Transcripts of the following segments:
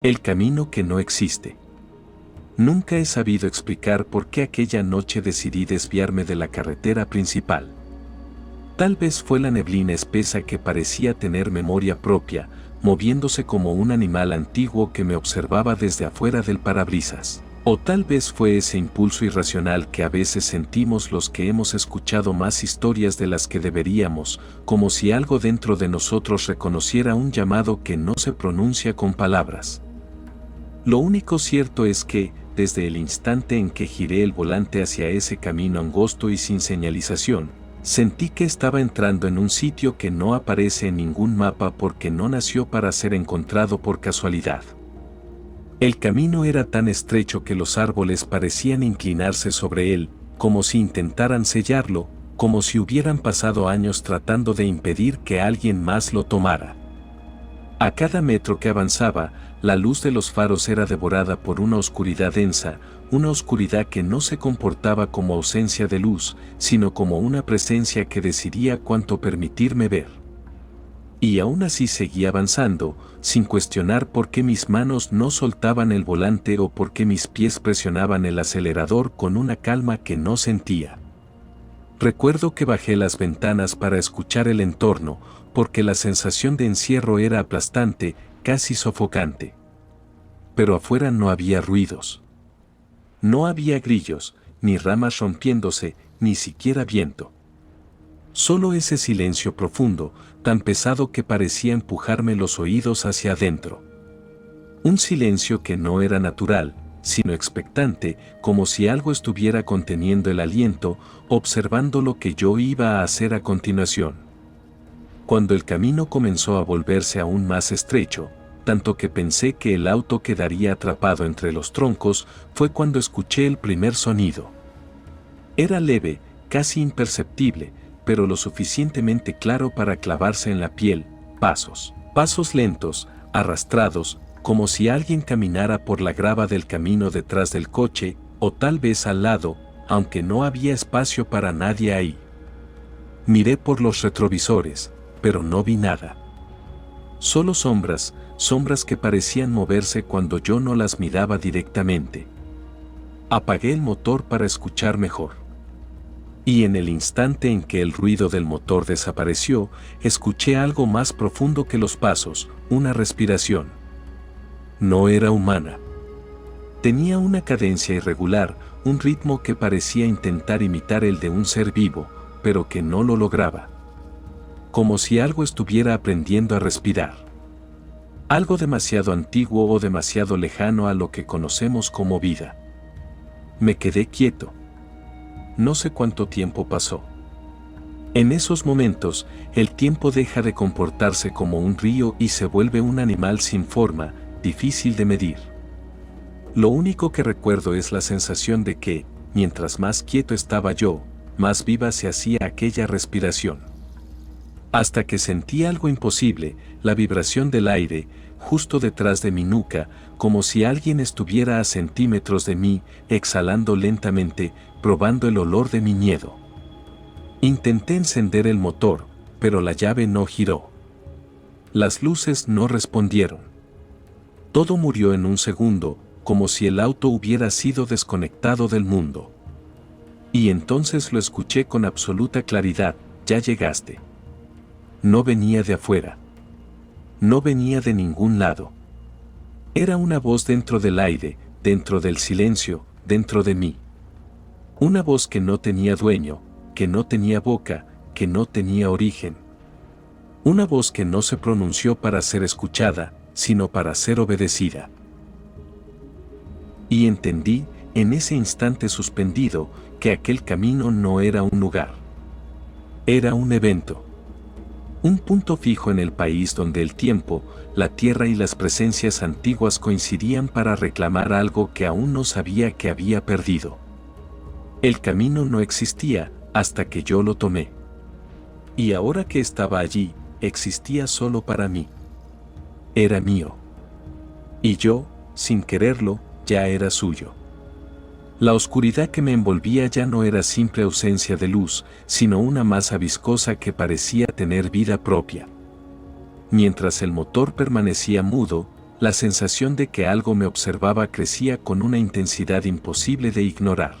El camino que no existe. Nunca he sabido explicar por qué aquella noche decidí desviarme de la carretera principal. Tal vez fue la neblina espesa que parecía tener memoria propia, moviéndose como un animal antiguo que me observaba desde afuera del parabrisas. O tal vez fue ese impulso irracional que a veces sentimos los que hemos escuchado más historias de las que deberíamos, como si algo dentro de nosotros reconociera un llamado que no se pronuncia con palabras. Lo único cierto es que, desde el instante en que giré el volante hacia ese camino angosto y sin señalización, sentí que estaba entrando en un sitio que no aparece en ningún mapa porque no nació para ser encontrado por casualidad. El camino era tan estrecho que los árboles parecían inclinarse sobre él, como si intentaran sellarlo, como si hubieran pasado años tratando de impedir que alguien más lo tomara. A cada metro que avanzaba, la luz de los faros era devorada por una oscuridad densa, una oscuridad que no se comportaba como ausencia de luz, sino como una presencia que decidía cuánto permitirme ver. Y aún así seguí avanzando, sin cuestionar por qué mis manos no soltaban el volante o por qué mis pies presionaban el acelerador con una calma que no sentía. Recuerdo que bajé las ventanas para escuchar el entorno, porque la sensación de encierro era aplastante, casi sofocante. Pero afuera no había ruidos. No había grillos, ni ramas rompiéndose, ni siquiera viento. Solo ese silencio profundo, tan pesado que parecía empujarme los oídos hacia adentro. Un silencio que no era natural, sino expectante, como si algo estuviera conteniendo el aliento, observando lo que yo iba a hacer a continuación. Cuando el camino comenzó a volverse aún más estrecho, tanto que pensé que el auto quedaría atrapado entre los troncos, fue cuando escuché el primer sonido. Era leve, casi imperceptible, pero lo suficientemente claro para clavarse en la piel, pasos lentos, arrastrados, como si alguien caminara por la grava del camino detrás del coche, o tal vez al lado, aunque no había espacio para nadie ahí. Miré por los retrovisores, pero no vi nada. Solo sombras que parecían moverse cuando yo no las miraba directamente. Apagué el motor para escuchar mejor. Y en el instante en que el ruido del motor desapareció, escuché algo más profundo que los pasos, una respiración. No era humana. Tenía una cadencia irregular, un ritmo que parecía intentar imitar el de un ser vivo, pero que no lo lograba. Como si algo estuviera aprendiendo a respirar. Algo demasiado antiguo o demasiado lejano a lo que conocemos como vida. Me quedé quieto. No sé cuánto tiempo pasó. En esos momentos, el tiempo deja de comportarse como un río y se vuelve un animal sin forma, difícil de medir. Lo único que recuerdo es la sensación de que, mientras más quieto estaba yo, más viva se hacía aquella respiración. Hasta que sentí algo imposible, la vibración del aire, justo detrás de mi nuca, como si alguien estuviera a centímetros de mí, exhalando lentamente, probando el olor de mi miedo. Intenté encender el motor, pero la llave no giró. Las luces no respondieron. Todo murió en un segundo, como si el auto hubiera sido desconectado del mundo. Y entonces lo escuché con absoluta claridad: ya llegaste. No venía de afuera. No venía de ningún lado. Era una voz dentro del aire, dentro del silencio, dentro de mí. Una voz que no tenía dueño, que no tenía boca, que no tenía origen. Una voz que no se pronunció para ser escuchada, sino para ser obedecida. Y entendí, en ese instante suspendido, que aquel camino no era un lugar. Era un evento. Un punto fijo en el país donde el tiempo, la tierra y las presencias antiguas coincidían para reclamar algo que aún no sabía que había perdido. El camino no existía hasta que yo lo tomé. Y ahora que estaba allí, existía solo para mí. Era mío. Y yo, sin quererlo, ya era suyo. La oscuridad que me envolvía ya no era simple ausencia de luz, sino una masa viscosa que parecía tener vida propia. Mientras el motor permanecía mudo, la sensación de que algo me observaba crecía con una intensidad imposible de ignorar.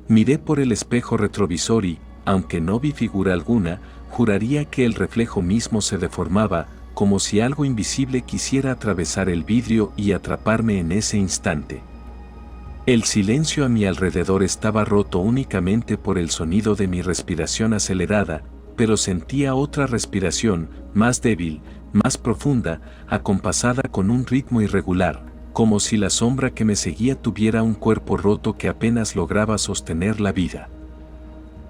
Miré por el espejo retrovisor y, aunque no vi figura alguna, juraría que el reflejo mismo se deformaba, como si algo invisible quisiera atravesar el vidrio y atraparme en ese instante. El silencio a mi alrededor estaba roto únicamente por el sonido de mi respiración acelerada, pero sentía otra respiración, más débil, más profunda, acompasada con un ritmo irregular, como si la sombra que me seguía tuviera un cuerpo roto que apenas lograba sostener la vida.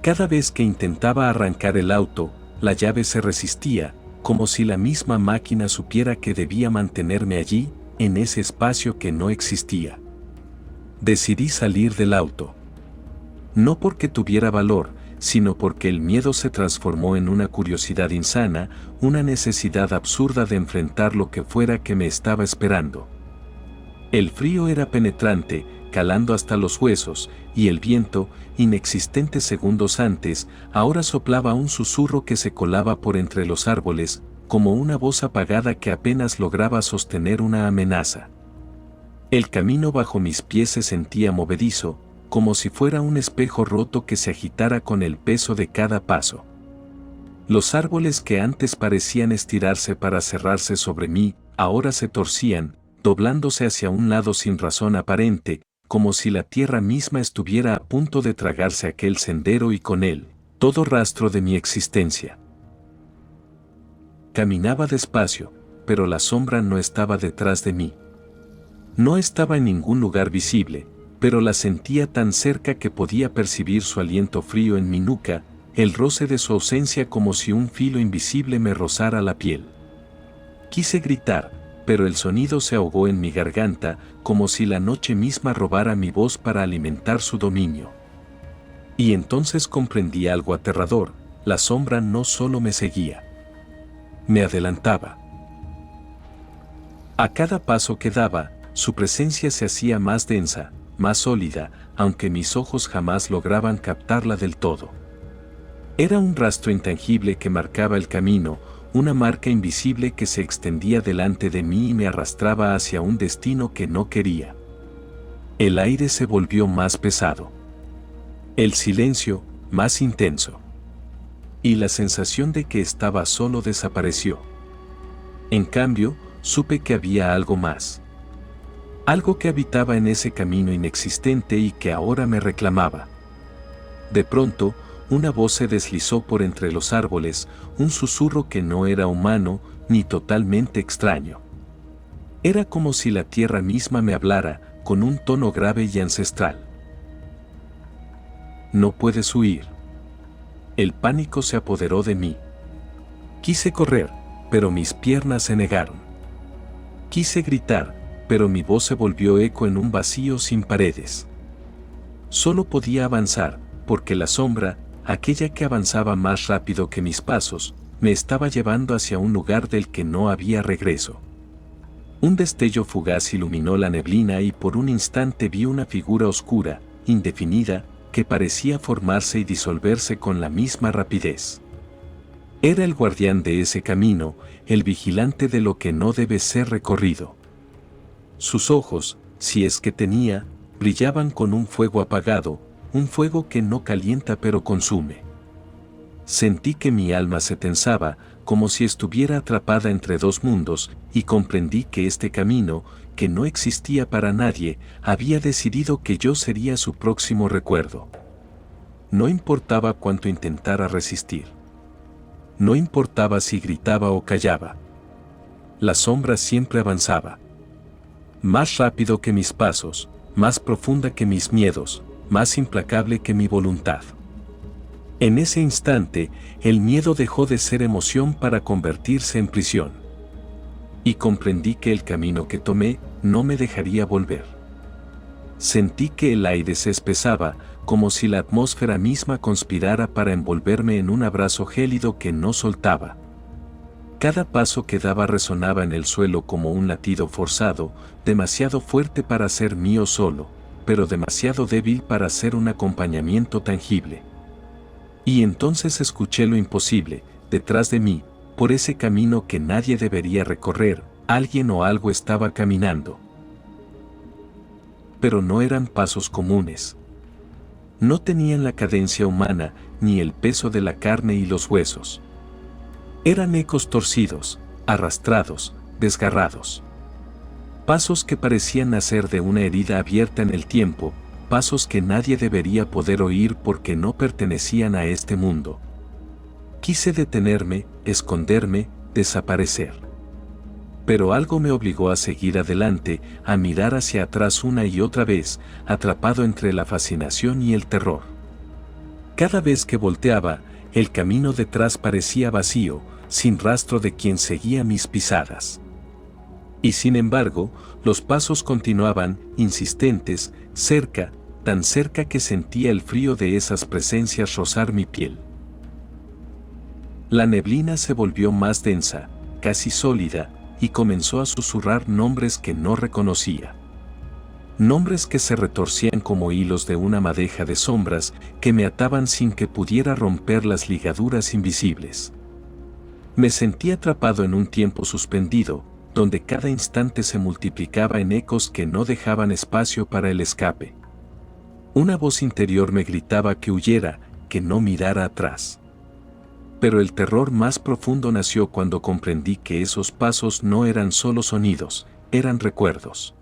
Cada vez que intentaba arrancar el auto, la llave se resistía, como si la misma máquina supiera que debía mantenerme allí, en ese espacio que no existía. Decidí salir del auto. No porque tuviera valor, sino porque el miedo se transformó en una curiosidad insana, una necesidad absurda de enfrentar lo que fuera que me estaba esperando. El frío era penetrante, calando hasta los huesos, y el viento, inexistente segundos antes, ahora soplaba un susurro que se colaba por entre los árboles, como una voz apagada que apenas lograba sostener una amenaza. El camino bajo mis pies se sentía movedizo, como si fuera un espejo roto que se agitara con el peso de cada paso. Los árboles que antes parecían estirarse para cerrarse sobre mí, ahora se torcían, doblándose hacia un lado sin razón aparente, como si la tierra misma estuviera a punto de tragarse aquel sendero y con él, todo rastro de mi existencia. Caminaba despacio, pero la sombra no estaba detrás de mí. No estaba en ningún lugar visible, pero la sentía tan cerca que podía percibir su aliento frío en mi nuca, el roce de su ausencia como si un filo invisible me rozara la piel. Quise gritar, pero el sonido se ahogó en mi garganta, como si la noche misma robara mi voz para alimentar su dominio. Y entonces comprendí algo aterrador: la sombra no solo me seguía, me adelantaba. A cada paso que daba, su presencia se hacía más densa, más sólida, aunque mis ojos jamás lograban captarla del todo. Era un rastro intangible que marcaba el camino, una marca invisible que se extendía delante de mí y me arrastraba hacia un destino que no quería. El aire se volvió más pesado. El silencio, más intenso. Y la sensación de que estaba solo desapareció. En cambio, supe que había algo más. Algo que habitaba en ese camino inexistente y que ahora me reclamaba. De pronto, una voz se deslizó por entre los árboles, un susurro que no era humano ni totalmente extraño. Era como si la tierra misma me hablara, con un tono grave y ancestral. No puedes huir. El pánico se apoderó de mí. Quise correr, pero mis piernas se negaron. Quise gritar, pero mi voz se volvió eco en un vacío sin paredes. Solo podía avanzar, porque la sombra, aquella que avanzaba más rápido que mis pasos, me estaba llevando hacia un lugar del que no había regreso. Un destello fugaz iluminó la neblina y por un instante vi una figura oscura, indefinida, que parecía formarse y disolverse con la misma rapidez. Era el guardián de ese camino, el vigilante de lo que no debe ser recorrido. Sus ojos, si es que tenía, brillaban con un fuego apagado, un fuego que no calienta pero consume. Sentí que mi alma se tensaba, como si estuviera atrapada entre dos mundos, y comprendí que este camino, que no existía para nadie, había decidido que yo sería su próximo recuerdo. No importaba cuánto intentara resistir. No importaba si gritaba o callaba. La sombra siempre avanzaba. Más rápido que mis pasos, más profunda que mis miedos, más implacable que mi voluntad. En ese instante, el miedo dejó de ser emoción para convertirse en prisión. Y comprendí que el camino que tomé no me dejaría volver. Sentí que el aire se espesaba, como si la atmósfera misma conspirara para envolverme en un abrazo gélido que no soltaba. Cada paso que daba resonaba en el suelo como un latido forzado, demasiado fuerte para ser mío solo, pero demasiado débil para ser un acompañamiento tangible. Y entonces escuché lo imposible, detrás de mí, por ese camino que nadie debería recorrer, Alguien o algo estaba caminando. Pero no eran pasos comunes. No tenían la cadencia humana, ni el peso de la carne y los huesos. Eran ecos torcidos, arrastrados, desgarrados. Pasos que parecían nacer de una herida abierta en el tiempo, pasos que nadie debería poder oír porque no pertenecían a este mundo. Quise detenerme, esconderme, desaparecer. Pero algo me obligó a seguir adelante, a mirar hacia atrás una y otra vez, atrapado entre la fascinación y el terror. Cada vez que volteaba, el camino detrás parecía vacío, sin rastro de quien seguía mis pisadas. Y sin embargo, los pasos continuaban, insistentes, cerca, tan cerca que sentía el frío de esas presencias rozar mi piel. La neblina se volvió más densa, casi sólida, y comenzó a susurrar nombres que no reconocía. Nombres que se retorcían como hilos de una madeja de sombras que me ataban sin que pudiera romper las ligaduras invisibles. Me sentí atrapado en un tiempo suspendido, donde cada instante se multiplicaba en ecos que no dejaban espacio para el escape. Una voz interior me gritaba que huyera, que no mirara atrás. Pero el terror más profundo nació cuando comprendí que esos pasos no eran solo sonidos, eran recuerdos.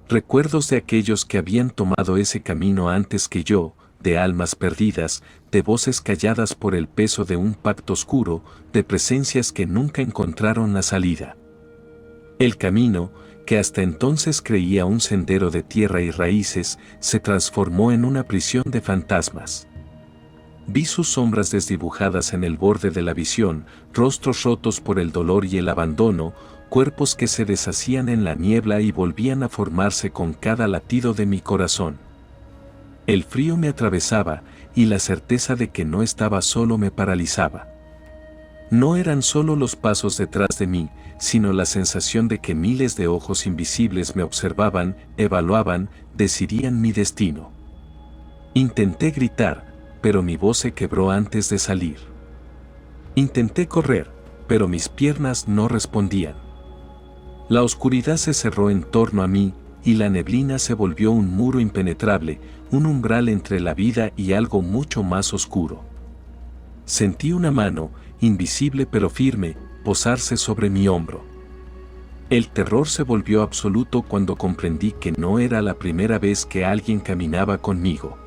Recuerdos de aquellos que habían tomado ese camino antes que yo, de almas perdidas, de voces calladas por el peso de un pacto oscuro, de presencias que nunca encontraron la salida. El camino, que hasta entonces creía un sendero de tierra y raíces, se transformó en una prisión de fantasmas. Vi sus sombras desdibujadas en el borde de la visión, rostros rotos por el dolor y el abandono, cuerpos que se deshacían en la niebla y volvían a formarse con cada latido de mi corazón. El frío me atravesaba, y la certeza de que no estaba solo me paralizaba. No eran solo los pasos detrás de mí, sino la sensación de que miles de ojos invisibles me observaban, evaluaban, decidían mi destino. Intenté gritar, pero mi voz se quebró antes de salir. Intenté correr, pero mis piernas no respondían. La oscuridad se cerró en torno a mí, y la neblina se volvió un muro impenetrable, un umbral entre la vida y algo mucho más oscuro. Sentí una mano, invisible pero firme, posarse sobre mi hombro. El terror se volvió absoluto cuando comprendí que no era la primera vez que alguien caminaba conmigo.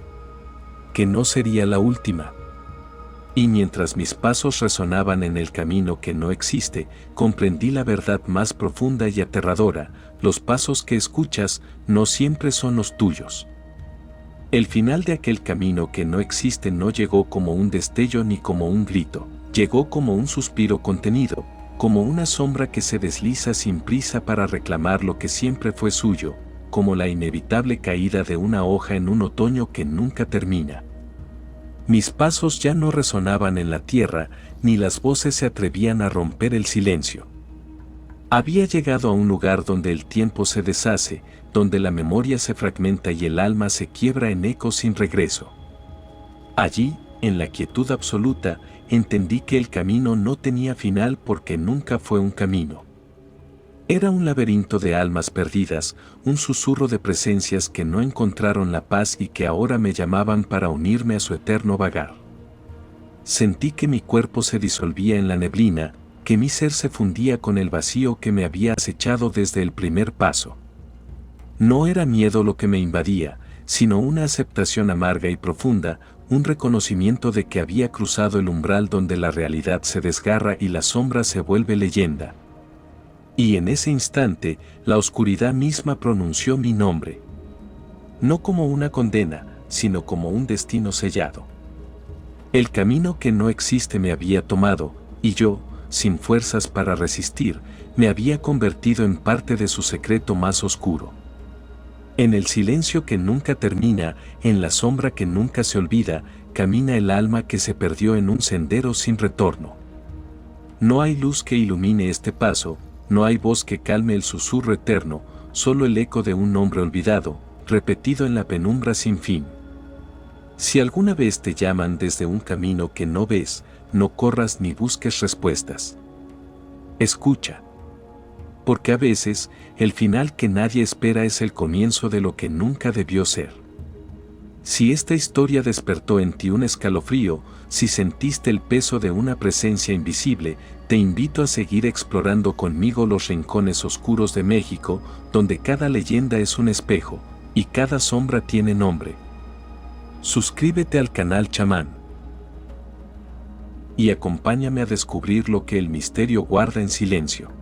Que no sería la última. Y mientras mis pasos resonaban en el camino que no existe, comprendí la verdad más profunda y aterradora: los pasos que escuchas no siempre son los tuyos. El final de aquel camino que no existe no llegó como un destello ni como un grito, llegó como un suspiro contenido, como una sombra que se desliza sin prisa para reclamar lo que siempre fue suyo, como la inevitable caída de una hoja en un otoño que nunca termina. Mis pasos ya no resonaban en la tierra, ni las voces se atrevían a romper el silencio. Había llegado a un lugar donde el tiempo se deshace, donde la memoria se fragmenta y el alma se quiebra en ecos sin regreso. Allí, en la quietud absoluta, entendí que el camino no tenía final porque nunca fue un camino. Era un laberinto de almas perdidas, un susurro de presencias que no encontraron la paz y que ahora me llamaban para unirme a su eterno vagar. Sentí que mi cuerpo se disolvía en la neblina, que mi ser se fundía con el vacío que me había acechado desde el primer paso. No era miedo lo que me invadía, sino una aceptación amarga y profunda, un reconocimiento de que había cruzado el umbral donde la realidad se desgarra y la sombra se vuelve leyenda. Y en ese instante, la oscuridad misma pronunció mi nombre. No como una condena, sino como un destino sellado. El camino que no existe me había tomado, y yo, sin fuerzas para resistir, me había convertido en parte de su secreto más oscuro. En el silencio que nunca termina, en la sombra que nunca se olvida, camina el alma que se perdió en un sendero sin retorno. No hay luz que ilumine este paso, no hay voz que calme el susurro eterno, solo el eco de un nombre olvidado, repetido en la penumbra sin fin. Si alguna vez te llaman desde un camino que no ves, no corras ni busques respuestas. Escucha. porque a veces, el final que nadie espera es el comienzo de lo que nunca debió ser. Si esta historia despertó en ti un escalofrío, si sentiste el peso de una presencia invisible, te invito a seguir explorando conmigo los rincones oscuros de México, donde cada leyenda es un espejo, y cada sombra tiene nombre. Suscríbete al canal Chamán y acompáñame a descubrir lo que el misterio guarda en silencio.